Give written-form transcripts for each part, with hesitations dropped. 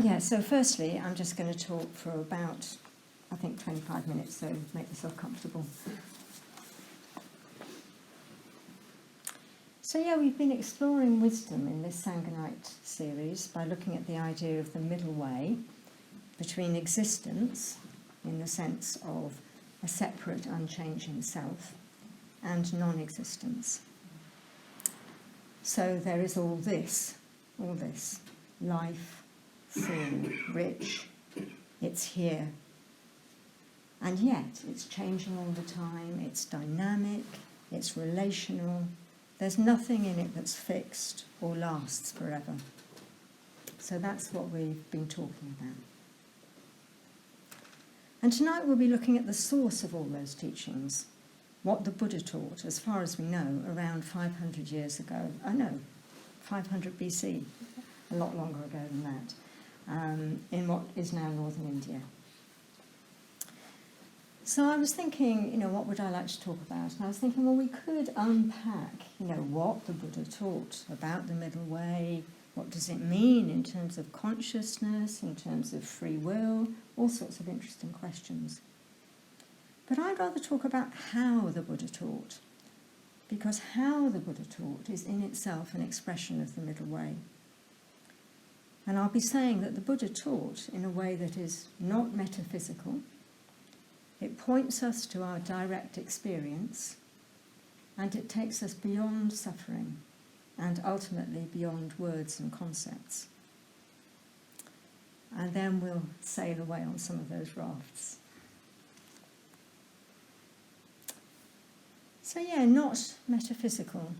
Yeah, so firstly, I'm just going to talk for about, I think, 25 minutes, so make yourself comfortable. So yeah, we've been exploring wisdom in this Sangha Night series by looking at the idea of the middle way between existence, in the sense of a separate, unchanging self, and non-existence. So there is all this, life, full, rich, it's here. And yet, it's changing all the time, it's dynamic, it's relational. There's nothing in it that's fixed or lasts forever. So that's what we've been talking about. And tonight we'll be looking at the source of all those teachings, what the Buddha taught, as far as we know, around 500 years ago. 500 BC, a lot longer ago than that, in what is now northern India. So I was thinking, what would I like to talk about? And I was thinking, well, we could unpack, what the Buddha taught about the middle way. What does it mean in terms of consciousness, in terms of free will? All sorts of interesting questions. But I'd rather talk about how the Buddha taught, because how the Buddha taught is in itself an expression of the middle way. And I'll be saying that the Buddha taught in a way that is not metaphysical. It points us to our direct experience, and it takes us beyond suffering and ultimately beyond words and concepts. And then we'll sail away on some of those rafts. So yeah, not metaphysical.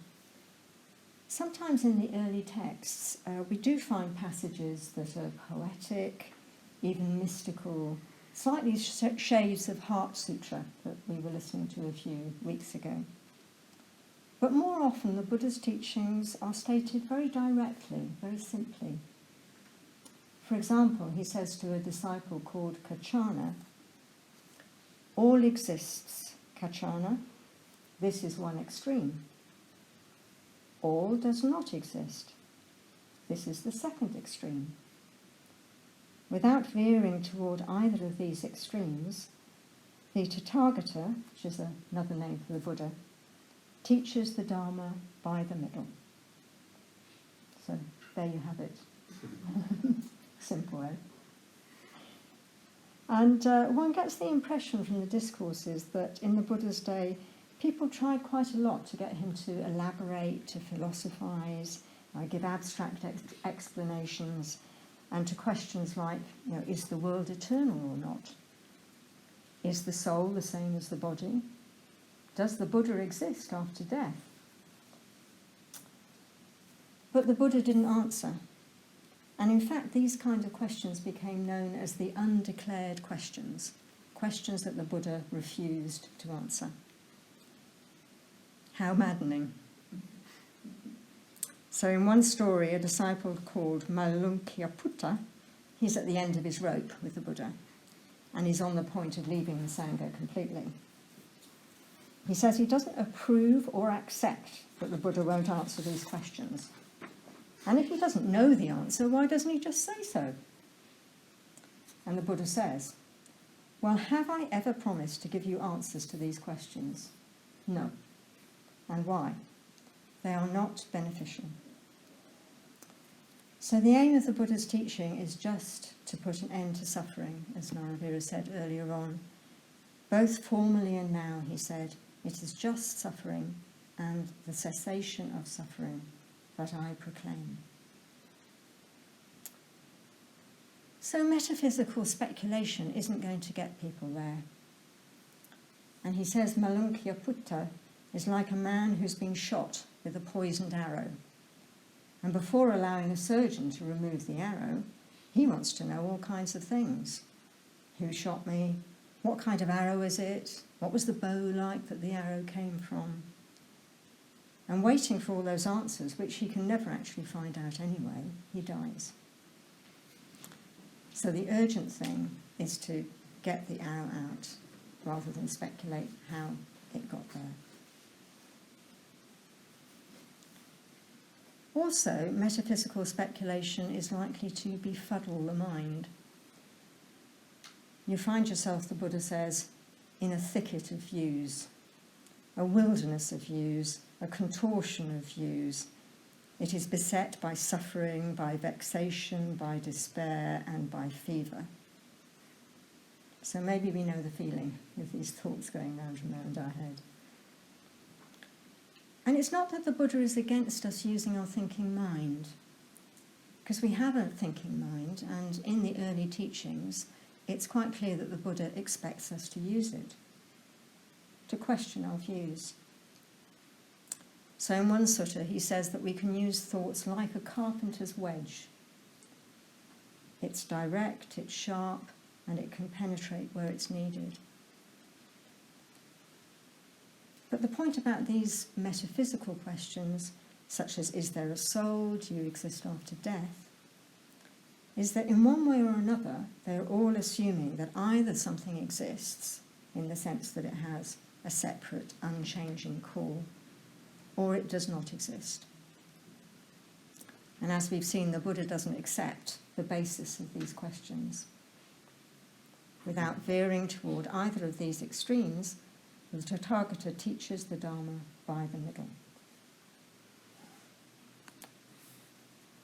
Sometimes in the early texts, we do find passages that are poetic, even mystical, slightly shades of Heart Sutra that we were listening to a few weeks ago. But more often the Buddha's teachings are stated very directly, very simply. For example, he says to a disciple called Kachana, all exists, Kachana, this is one extreme. All does not exist, this is the second extreme. Without veering toward either of these extremes, the Tathagata, which is another name for the Buddha, teaches the Dharma by the middle. So there you have it. Simple, eh? And one gets the impression from the discourses that in the Buddha's day, people tried quite a lot to get him to elaborate, to philosophize, give abstract explanations, and to questions like, is the world eternal or not? Is the soul the same as the body? Does the Buddha exist after death? But the Buddha didn't answer. And in fact, these kind of questions became known as the undeclared questions, questions that the Buddha refused to answer. How maddening. So in one story, a disciple called Malunkyaputta, he's at the end of his rope with the Buddha, and he's on the point of leaving the Sangha completely. He says he doesn't approve or accept that the Buddha won't answer these questions. And if he doesn't know the answer, why doesn't he just say so? And the Buddha says, well, have I ever promised to give you answers to these questions? No. And why? They are not beneficial. So the aim of the Buddha's teaching is just to put an end to suffering, as Naravira said earlier on. Both formally and now, he said, it is just suffering and the cessation of suffering that I proclaim. So metaphysical speculation isn't going to get people there. And he says Malunkyaputta is like a man who's been shot with a poisoned arrow. And before allowing a surgeon to remove the arrow, he wants to know all kinds of things. Who shot me? What kind of arrow is it? What was the bow like that the arrow came from? And waiting for all those answers, which he can never actually find out anyway, he dies. So the urgent thing is to get the arrow out, rather than speculate how it got there. Also, metaphysical speculation is likely to befuddle the mind. You find yourself, the Buddha says, in a thicket of views, a wilderness of views, a contortion of views. It is beset by suffering, by vexation, by despair, and by fever. So maybe we know the feeling with these thoughts going round and round our head. And it's not that the Buddha is against us using our thinking mind, because we have a thinking mind, and in the early teachings, it's quite clear that the Buddha expects us to use it, to question our views. So in one sutta, he says that we can use thoughts like a carpenter's wedge. It's direct, it's sharp, and it can penetrate where it's needed. But the point about these metaphysical questions, such as is there a soul, do you exist after death, is that in one way or another, they're all assuming that either something exists, in the sense that it has a separate, unchanging core, or it does not exist. And as we've seen, the Buddha doesn't accept the basis of these questions. Without veering toward either of these extremes, the Tathagata teaches the Dharma by the middle.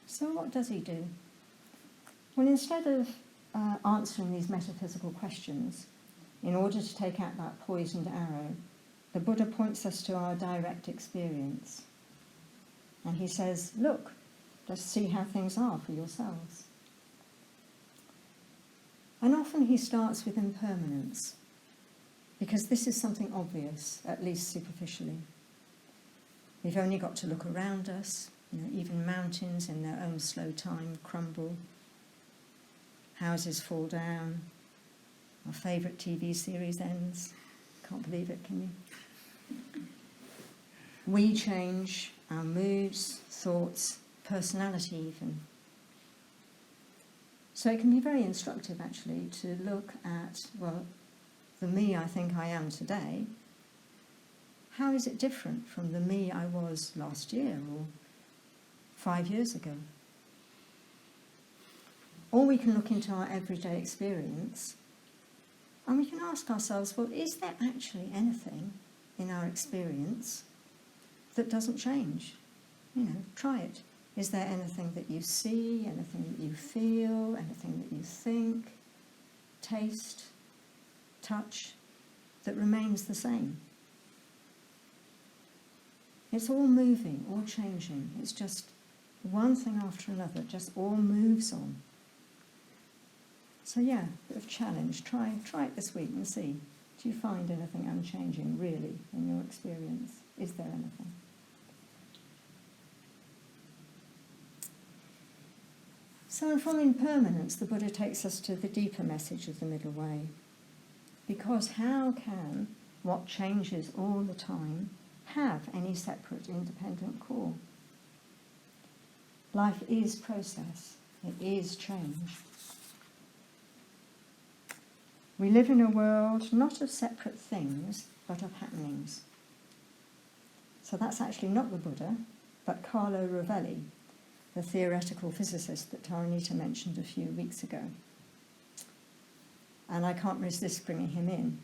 So what does he do? Well, instead of answering these metaphysical questions, in order to take out that poisoned arrow, the Buddha points us to our direct experience. And he says, look, just see how things are for yourselves. And often he starts with impermanence, because this is something obvious, at least superficially. We've only got to look around us, even mountains in their own slow time crumble, houses fall down, our favourite TV series ends. Can't believe it, can you? We change, our moods, thoughts, personality even. So it can be very instructive, actually, to look at, well, the me I think I am today, how is it different from the me I was last year or 5 years ago? Or we can look into our everyday experience and we can ask ourselves, well, is there actually anything in our experience that doesn't change? Try it. Is there anything that you see, anything that you feel, anything that you think, taste, touch, that remains the same? It's all moving, all changing. It's just one thing after another, just all moves on. So yeah, bit of challenge. Try it this week and see. Do you find anything unchanging, really, in your experience? Is there anything? So from impermanence, the Buddha takes us to the deeper message of the middle way. Because how can what changes all the time have any separate independent core? Life is process. It is change. We live in a world not of separate things, but of happenings. So that's actually not the Buddha, but Carlo Rovelli, the theoretical physicist that Taranita mentioned a few weeks ago. And I can't resist bringing him in.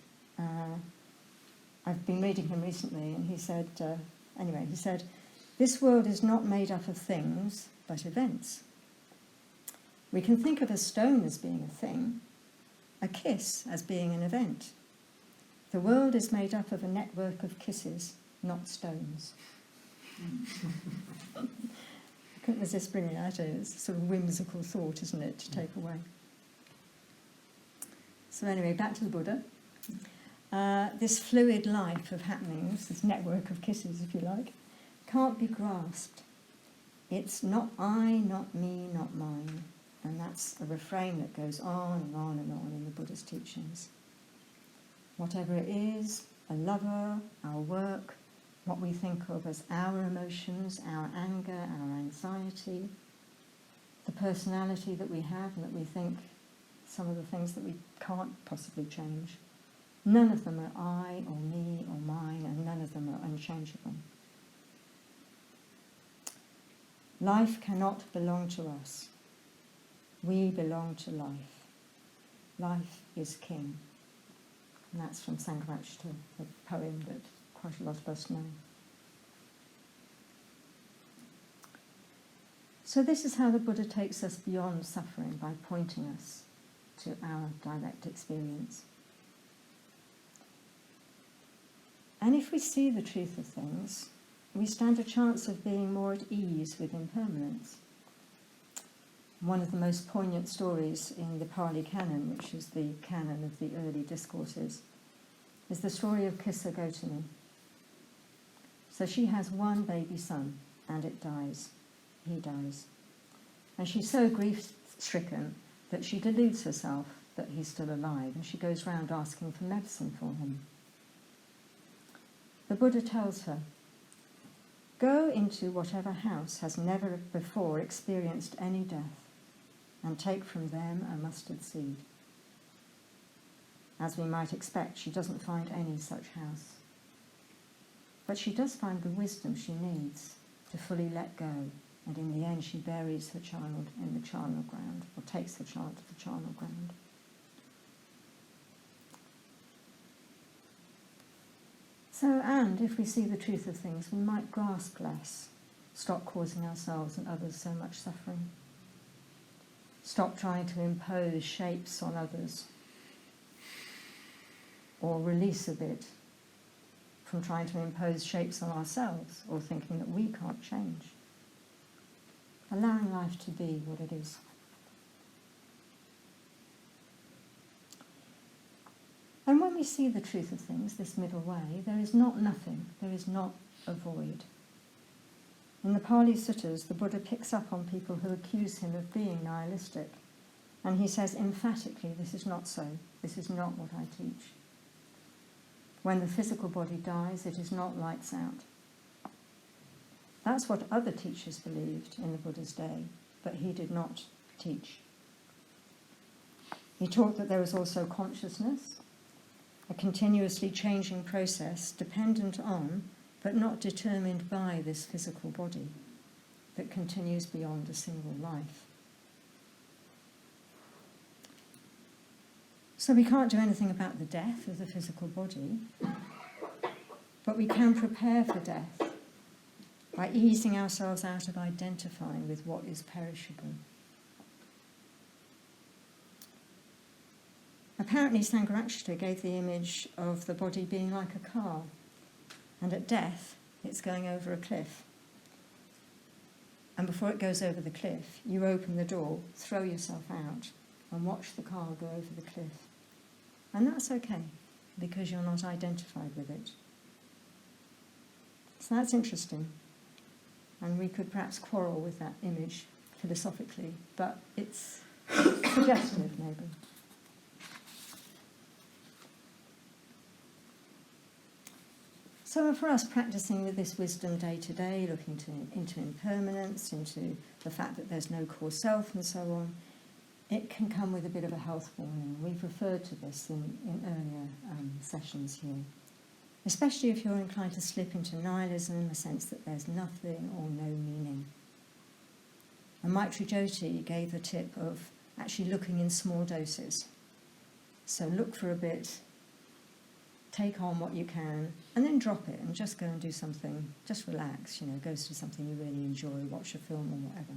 I've been reading him recently, and he said, this world is not made up of things, but events. We can think of a stone as being a thing, a kiss as being an event. The world is made up of a network of kisses, not stones. I couldn't resist bringing that in. It's a sort of whimsical thought, isn't it, to take away. So anyway, back to the Buddha. This fluid life of happenings, this network of kisses, if you like, can't be grasped. It's not I, not me, not mine. And that's a refrain that goes on and on and on in the Buddha's teachings. Whatever it is, a lover, our work, what we think of as our emotions, our anger, our anxiety, the personality that we have and that we think some of the things that we can't possibly change. None of them are I or me or mine, and none of them are unchangeable. Life cannot belong to us. We belong to life. Life is king. And that's from Sangha Night, a poem that quite a lot of us know. So this is how the Buddha takes us beyond suffering, by pointing us to our direct experience. And if we see the truth of things, we stand a chance of being more at ease with impermanence. One of the most poignant stories in the Pali Canon, which is the canon of the early discourses, is the story of Kissa Gotami. So she has one baby son, and it dies. He dies. And she's so grief-stricken that she deludes herself that he's still alive, and she goes round asking for medicine for him. The Buddha tells her, "Go into whatever house has never before experienced any death, and take from them a mustard seed." As we might expect, she doesn't find any such house. But she does find the wisdom she needs to fully let go, and in the end she buries her child in the charnel ground, or takes her child to the charnel ground. So, and if we see the truth of things, we might grasp less, stop causing ourselves and others so much suffering, stop trying to impose shapes on others, or release a bit from trying to impose shapes on ourselves or thinking that we can't change. Allowing life to be what it is. And when we see the truth of things, this middle way, there is not nothing, there is not a void. In the Pali Suttas, the Buddha picks up on people who accuse him of being nihilistic, and he says emphatically, this is not so, this is not what I teach. When the physical body dies, it is not lights out. That's what other teachers believed in the Buddha's day, but he did not teach. He taught that there was also consciousness, a continuously changing process dependent on, but not determined by, this physical body that continues beyond a single life. So we can't do anything about the death of the physical body, but we can prepare for death by easing ourselves out of identifying with what is perishable. Apparently Sangha gave the image of the body being like a car, and at death it's going over a cliff. And before it goes over the cliff, you open the door, throw yourself out, and watch the car go over the cliff. And that's okay, because you're not identified with it. So that's interesting. And we could perhaps quarrel with that image philosophically, but it's suggestive, maybe. So for us, practicing with this wisdom day to day, looking into impermanence, into the fact that there's no core self and so on, it can come with a bit of a health warning. We've referred to this in earlier sessions here. Especially if you're inclined to slip into nihilism, a sense that there's nothing or no meaning. And Maitri Jyoti gave the tip of actually looking in small doses. So look for a bit, take on what you can, and then drop it and just go and do something, just relax, go to something you really enjoy, watch a film or whatever.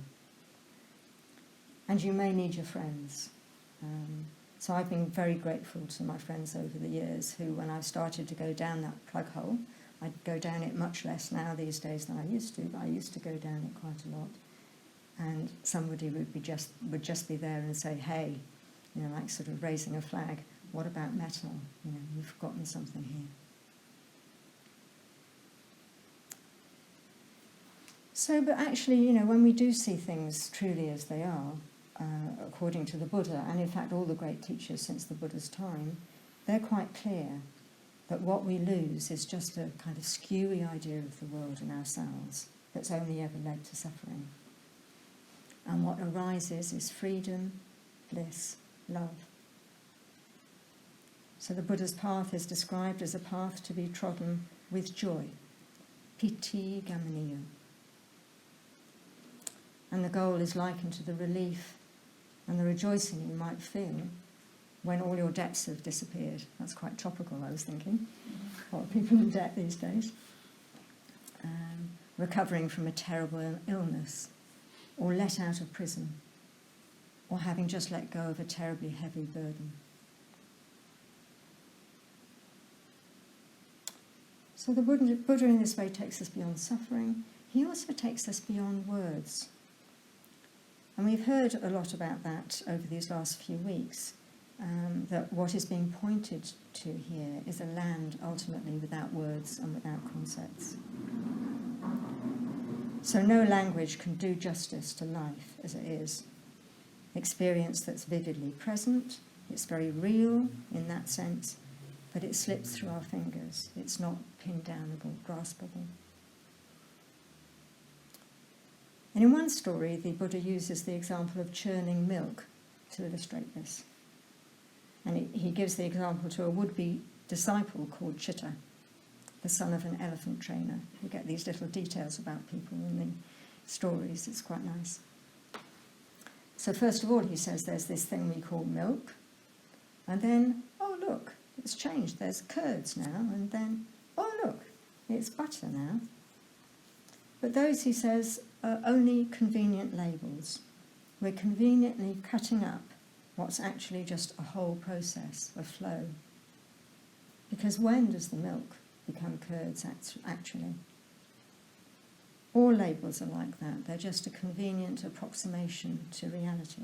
And you may need your friends. So I've been very grateful to my friends over the years who, when I started to go down that plug hole, I go down it much less now these days than I used to, but I used to go down it quite a lot. And somebody would just be there and say, hey, like sort of raising a flag, what about metal? You've forgotten something here. So, but actually, when we do see things truly as they are, according to the Buddha, and in fact all the great teachers since the Buddha's time, they're quite clear that what we lose is just a kind of skewy idea of the world and ourselves that's only ever led to suffering. And what arises is freedom, bliss, love. So the Buddha's path is described as a path to be trodden with joy, piti gamaniya. And the goal is likened to the relief and the rejoicing you might feel when all your debts have disappeared. That's quite topical, I was thinking. A lot of people in debt these days. Recovering from a terrible illness, or let out of prison, or having just let go of a terribly heavy burden. So the Buddha in this way takes us beyond suffering. He also takes us beyond words. And we've heard a lot about that over these last few weeks, that what is being pointed to here is a land ultimately without words and without concepts. So no language can do justice to life as it is. Experience that's vividly present, it's very real in that sense, but it slips through our fingers. It's not pinned downable, graspable. And in one story, the Buddha uses the example of churning milk to illustrate this. And he gives the example to a would-be disciple called Chitta, the son of an elephant trainer. We get these little details about people in the stories. It's quite nice. So first of all, he says there's this thing we call milk. And then, oh, look, it's changed. There's curds now. And then, oh, look, it's butter now. But those, he says, are only convenient labels. We're conveniently cutting up what's actually just a whole process, a flow. Because when does the milk become curds actually? All labels are like that. They're just a convenient approximation to reality.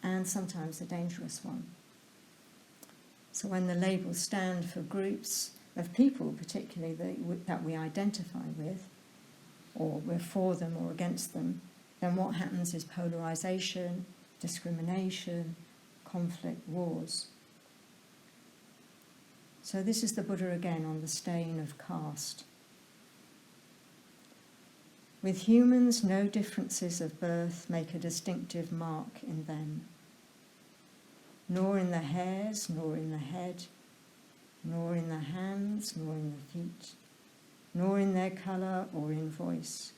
And sometimes a dangerous one. So when the labels stand for groups of people, particularly that we identify with, or we're for them or against them, then what happens is polarization, discrimination, conflict, wars. So this is the Buddha again on the stain of caste. With humans, no differences of birth make a distinctive mark in them, nor in the hairs, nor in the head, nor in the hands, nor in the feet, nor in their colour or in voice.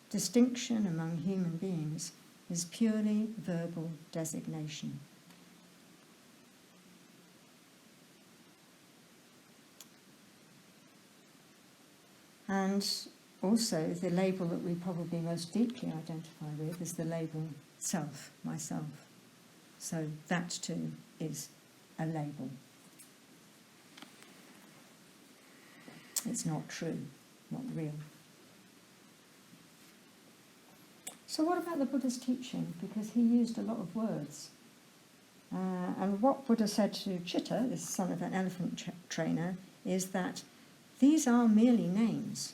Distinction among human beings is purely verbal designation. And also the label that we probably most deeply identify with is the label self, myself. So that too is a label. It's not true, not real. So what about the Buddha's teaching? Because he used a lot of words. And what Buddha said to Chitta, this son of an elephant trainer, is that these are merely names,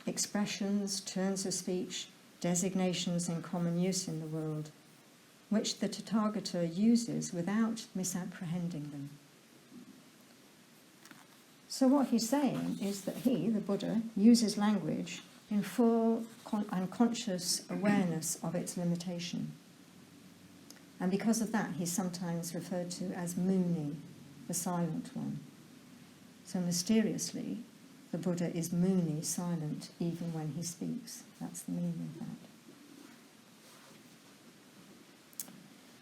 expressions, turns of speech, designations in common use in the world, which the Tathagata uses without misapprehending them. So what he's saying is that he, the Buddha, uses language in full and conscious awareness of its limitation. And because of that, he's sometimes referred to as Muni, the silent one. So mysteriously, the Buddha is Muni, silent, even when he speaks. That's the meaning of that.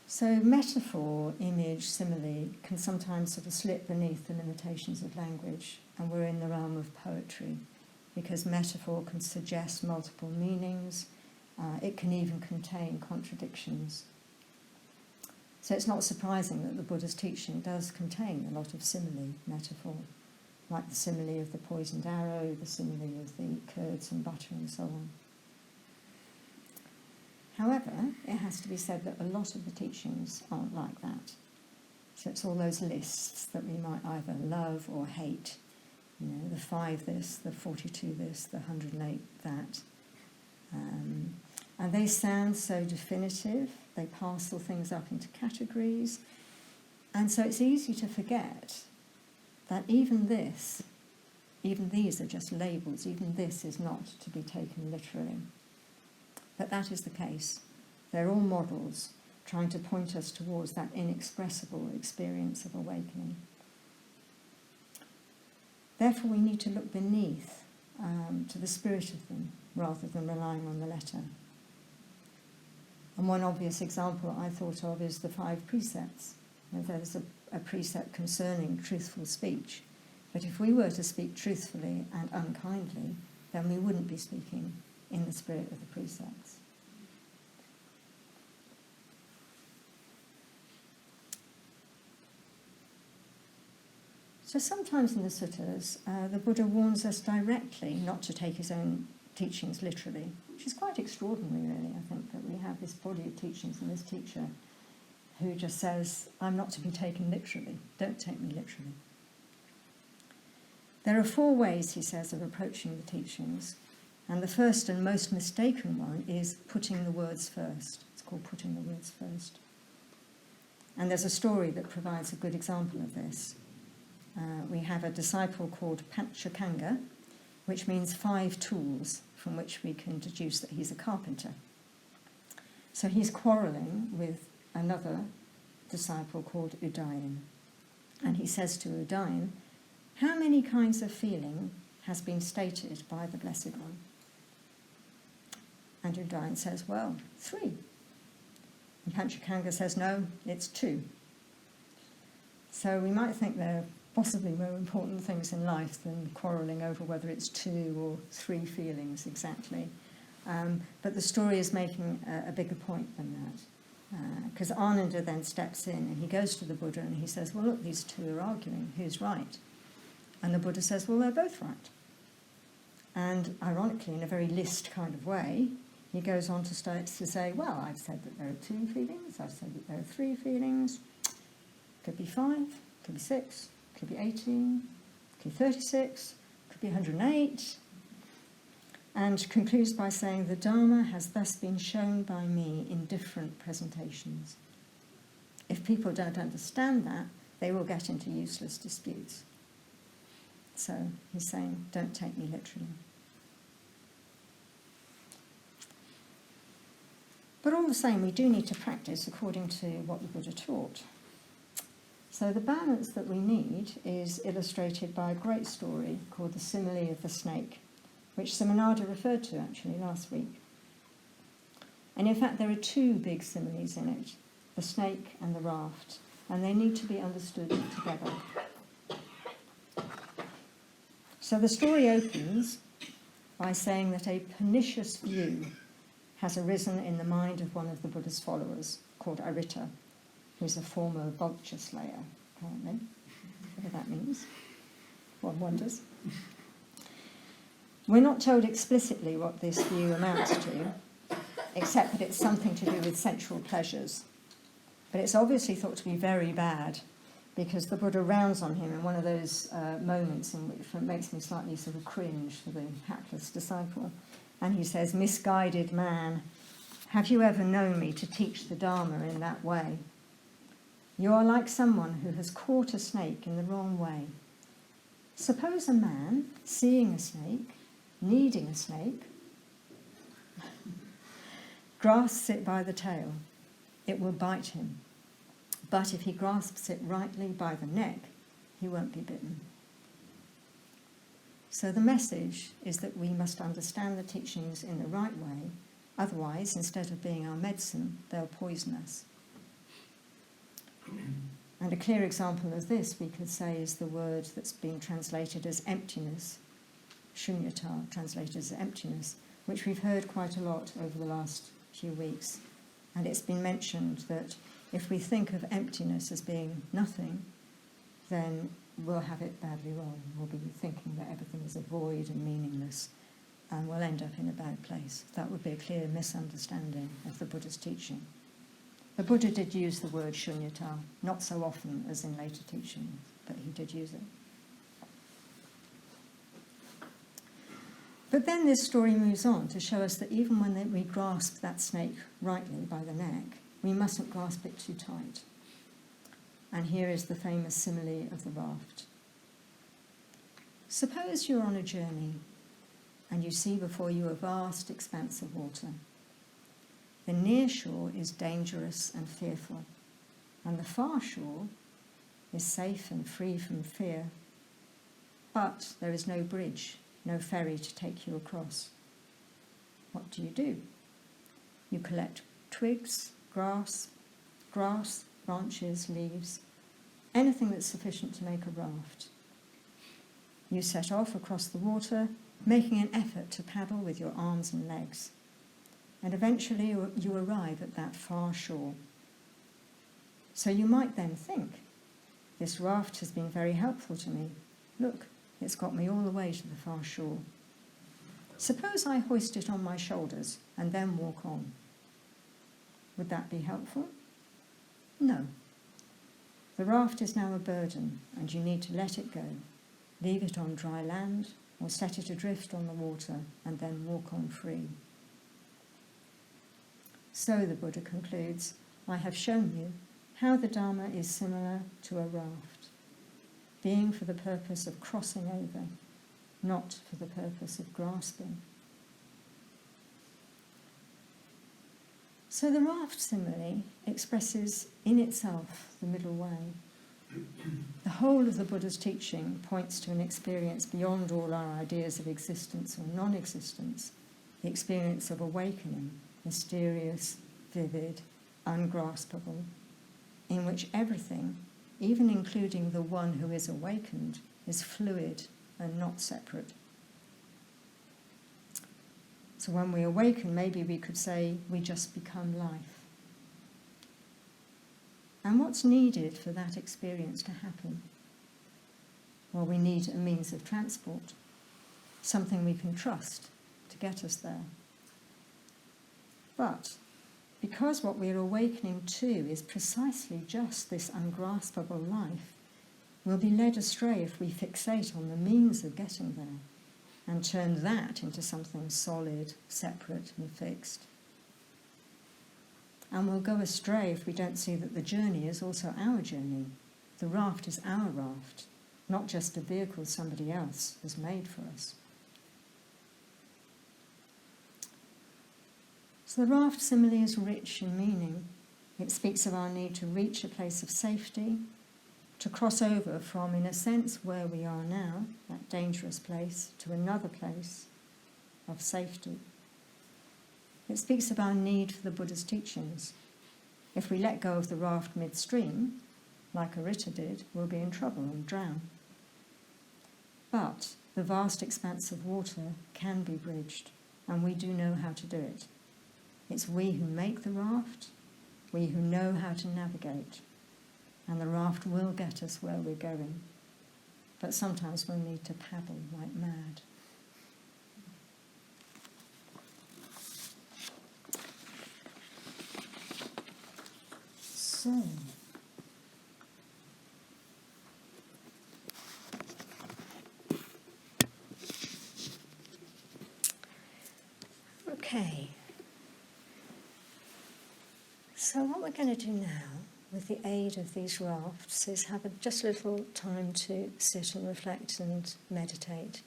So metaphor, image, simile can sometimes sort of slip beneath the limitations of language, and we're in the realm of poetry, because metaphor can suggest multiple meanings. It can even contain contradictions. So it's not surprising that the Buddha's teaching does contain a lot of simile, metaphor, like the simile of the poisoned arrow, the simile of the curds and butter and so on. However, it has to be said that a lot of the teachings aren't like that. So it's all those lists that we might either love or hate. You know, the 5 this, the 42 this, the 108 that. And they sound so definitive. They parcel things up into categories. And so it's easy to forget that even these are just labels. Even this is not to be taken literally. But that is the case. They're all models trying to point us towards that inexpressible experience of awakening. Therefore, we need to look beneath to the spirit of them rather than relying on the letter. And one obvious example I thought of is the 5 precepts. And there's a precept concerning truthful speech. But if we were to speak truthfully and unkindly, then we wouldn't be speaking in the spirit of the precepts. So sometimes in the suttas, the Buddha warns us directly not to take his own teachings literally, which is quite extraordinary, really. I think that we have this body of teachings and this teacher who just says, I'm not to be taken literally, don't take me literally. There are 4 ways, he says, of approaching the teachings, and the first and most mistaken one is putting the words first. It's called putting the words first. And there's a story that provides a good example of this. We have a disciple called Panchakanga, which means 5 tools, from which we can deduce that he's a carpenter. So he's quarrelling with another disciple called Udayan. And he says to Udayan, how many kinds of feeling has been stated by the Blessed One? And Udayan says, well, 3. And Panchakanga says, no, it's 2. So we might think they're possibly more important things in life than quarrelling over whether it's 2 or 3 feelings exactly. But the story is making a bigger point than that. Because Ananda then steps in and he goes to the Buddha and he says, well, look, these 2 are arguing. Who's right? And the Buddha says, well, they're both right. And ironically, in a very list kind of way, he goes on to say, well, I've said that there are 2 feelings. I've said that there are 3 feelings. Could be 5, could be 6, could be 18, could be 36, could be 108, and concludes by saying, the Dharma has thus been shown by me in different presentations. If people don't understand that, they will get into useless disputes. So he's saying, don't take me literally. But all the same, we do need to practice according to what the Buddha taught. So the balance that we need is illustrated by a great story called the Simile of the Snake, which Simonada referred to actually last week. And in fact there are 2 big similes in it, the snake and the raft, and they need to be understood together. So the story opens by saying that a pernicious view has arisen in the mind of one of the Buddha's followers called Aritta, who's a former vulture slayer, apparently. Whatever that means. One wonders. We're not told explicitly what this view amounts to, except that it's something to do with sensual pleasures. But it's obviously thought to be very bad, because the Buddha rounds on him in one of those moments in which it makes me slightly sort of cringe for the hapless disciple. And he says, misguided man, have you ever known me to teach the Dharma in that way? You are like someone who has caught a snake in the wrong way. Suppose a man, seeing a snake, needing a snake, grasps it by the tail. It will bite him. But if he grasps it rightly by the neck, he won't be bitten. So the message is that we must understand the teachings in the right way, otherwise, instead of being our medicine, they'll poison us. And a clear example of this, we could say, is the word that's been translated as emptiness, shunyata, translated as emptiness, which we've heard quite a lot over the last few weeks. And it's been mentioned that if we think of emptiness as being nothing, then we'll have it badly wrong. We'll be thinking that everything is a void and meaningless, and we'll end up in a bad place. That would be a clear misunderstanding of the Buddha's teaching. The Buddha did use the word shunyata, not so often as in later teachings, but he did use it. But then this story moves on to show us that even when we grasp that snake rightly by the neck, we mustn't grasp it too tight. And here is the famous simile of the raft. Suppose you're on a journey and you see before you a vast expanse of water. The near shore is dangerous and fearful, and the far shore is safe and free from fear. But there is no bridge, no ferry to take you across. what do? You collect twigs, grass, branches, leaves, anything that's sufficient to make a raft. You set off across the water, making an effort to paddle with your arms and legs. And eventually you arrive at that far shore. So you might then think, this raft has been very helpful to me. Look, it's got me all the way to the far shore. Suppose I hoist it on my shoulders and then walk on. Would that be helpful? No. The raft is now a burden, and you need to let it go. Leave it on dry land, or set it adrift on the water, and then walk on free. So, the Buddha concludes, I have shown you how the Dharma is similar to a raft, being for the purpose of crossing over, not for the purpose of grasping. So the raft simile expresses in itself the middle way. The whole of the Buddha's teaching points to an experience beyond all our ideas of existence or non-existence, the experience of awakening, mysterious, vivid, ungraspable, in which everything, even including the one who is awakened, is fluid and not separate. So when we awaken, maybe we could say we just become life. And what's needed for that experience to happen? Well, we need a means of transport, something we can trust to get us there. But because what we're awakening to is precisely just this ungraspable life, we'll be led astray if we fixate on the means of getting there and turn that into something solid, separate and fixed. And we'll go astray if we don't see that the journey is also our journey. The raft is our raft, not just a vehicle somebody else has made for us. So the raft simile is rich in meaning. It speaks of our need to reach a place of safety, to cross over from, in a sense, where we are now, that dangerous place, to another place of safety. It speaks of our need for the Buddha's teachings. If we let go of the raft midstream, like Arita did, we'll be in trouble and drown. But the vast expanse of water can be bridged, and we do know how to do it. It's we who make the raft, we who know how to navigate, and the raft will get us where we're going. But sometimes we'll need to paddle like mad. So, okay. So what we're going to do now, with the aid of these rafts, is have just a little time to sit and reflect and meditate.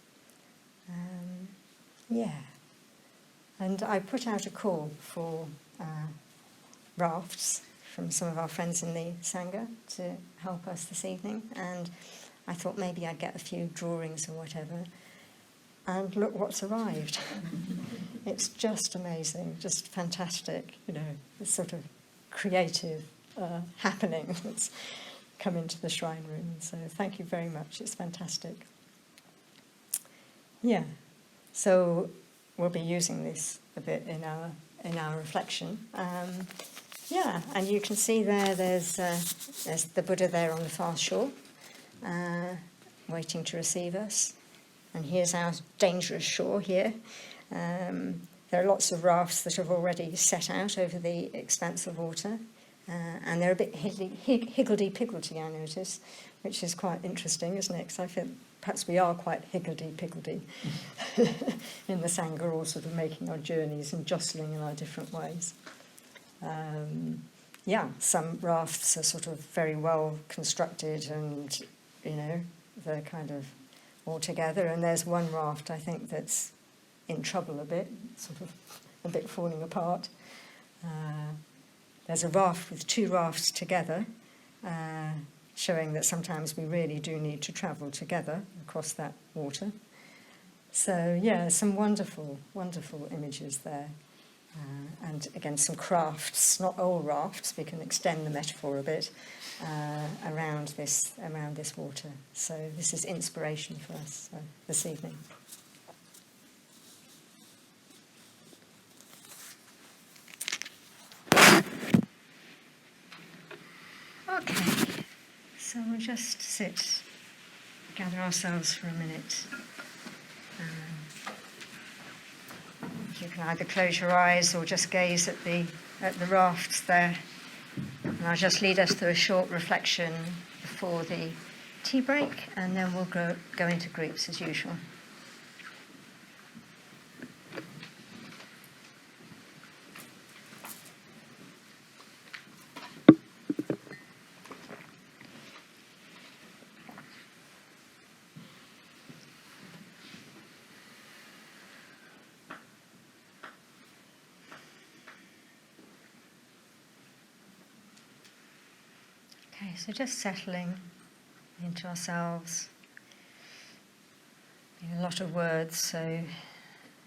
And I put out a call for rafts from some of our friends in the Sangha to help us this evening, and I thought maybe I'd get a few drawings or whatever, and look what's arrived. It's just amazing, just fantastic, this sort of creative happening that's come into the shrine room. So thank you very much, it's fantastic. Yeah, so we'll be using this a bit in our reflection. And you can see there's the Buddha there on the far shore, waiting to receive us. And here's our dangerous shore here. There are lots of rafts that have already set out over the expanse of water, and they're a bit higgledy-piggledy, I notice, which is quite interesting, isn't it? Because I feel perhaps we are quite higgledy-piggledy in the Sangha, all sort of making our journeys and jostling in our different ways. Some rafts are sort of very well constructed and, they're kind of all together. And there's one raft, I think, that's in trouble a bit, sort of a bit falling apart. There's a raft with two rafts together, showing that sometimes we really do need to travel together across that water. So yeah, some wonderful, wonderful images there. And again, some crafts, not all rafts, we can extend the metaphor a bit, around this water. So this is inspiration for us this evening. Okay, so we'll just sit, gather ourselves for a minute. You can either close your eyes or just gaze at the rafts there. And I'll just lead us through a short reflection before the tea break, and then we'll go into groups as usual. Okay, so just settling into ourselves. A lot of words, so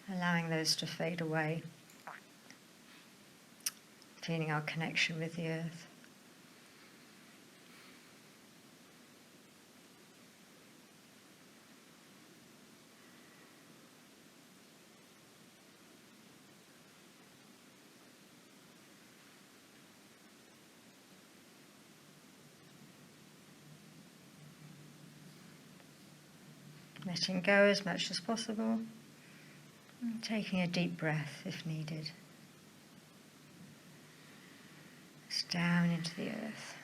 allowing those to fade away. Feeling our connection with the earth. Letting go as much as possible, and taking a deep breath if needed. Just down into the earth.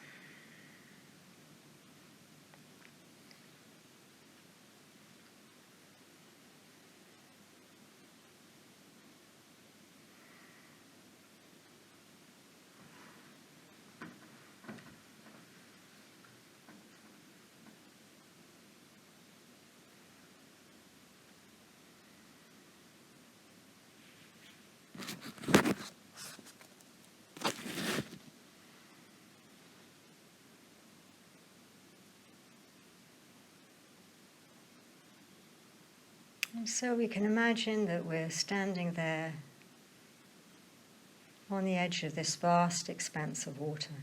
And so we can imagine that we're standing there on the edge of this vast expanse of water.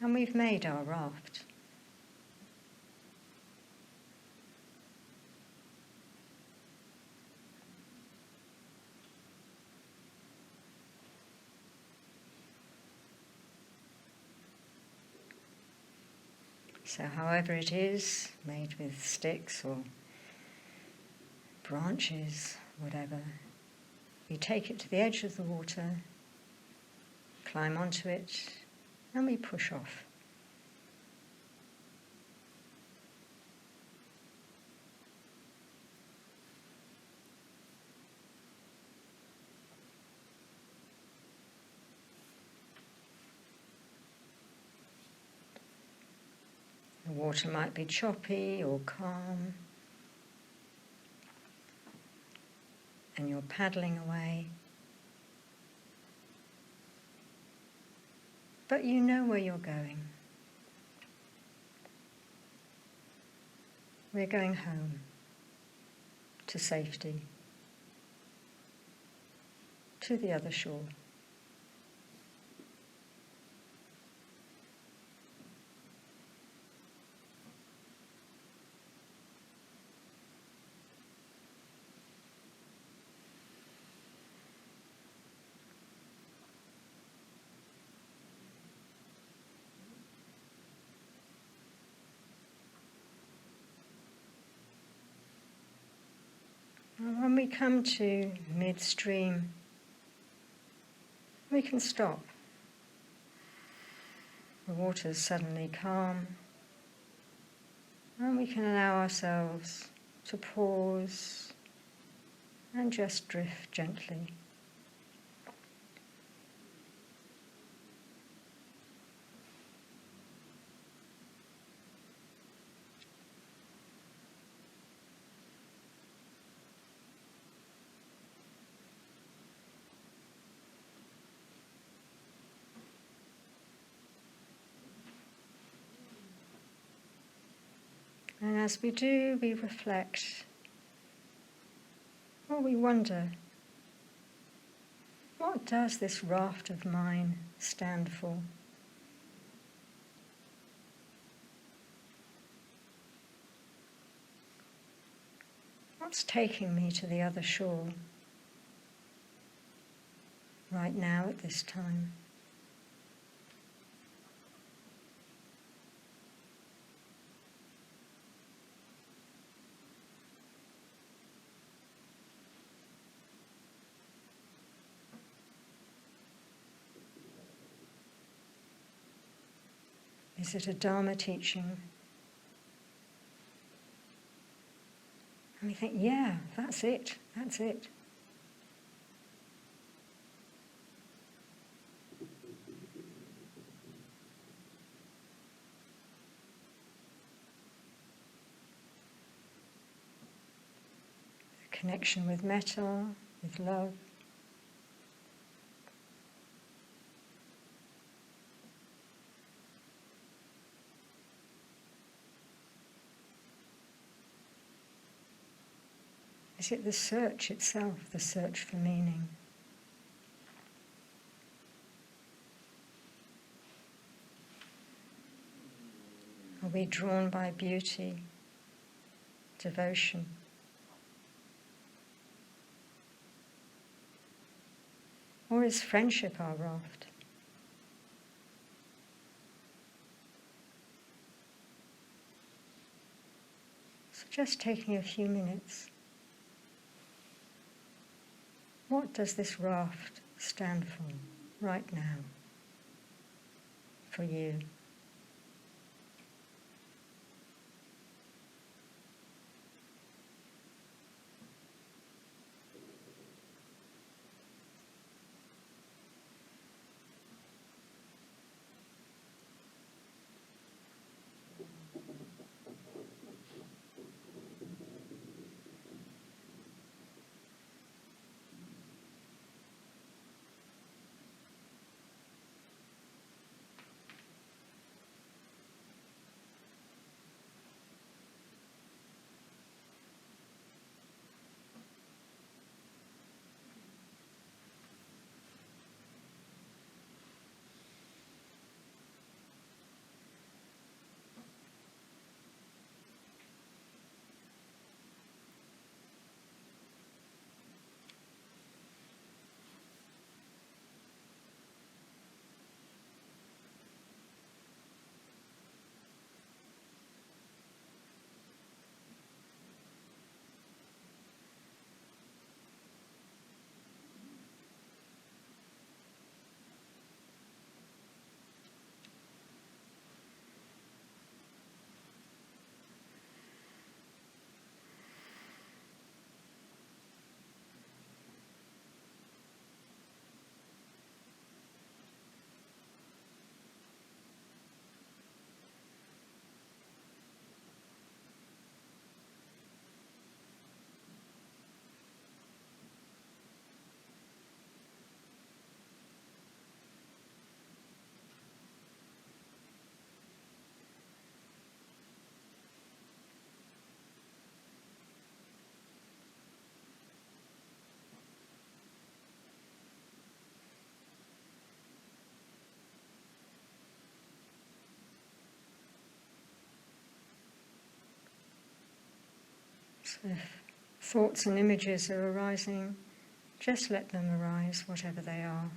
And we've made our raft. So however it is, made with sticks or branches, whatever, we take it to the edge of the water, climb onto it, and we push off. The water might be choppy or calm, and you're paddling away. But you know where you're going. We're going home, to safety, to the other shore. When we come to midstream, we can stop. The water's suddenly calm, and we can allow ourselves to pause and just drift gently. And as we do, we reflect, or we wonder, what does this raft of mine stand for? What's taking me to the other shore right now at this time? Is it a Dharma teaching? And we think, yeah, that's it, that's it. A connection with metta, with love. Is it the search itself, the search for meaning? Are we drawn by beauty, devotion? Or is friendship our raft? So just taking a few minutes. What does this raft stand for right now for you? So if thoughts and images are arising, just let them arise, whatever they are.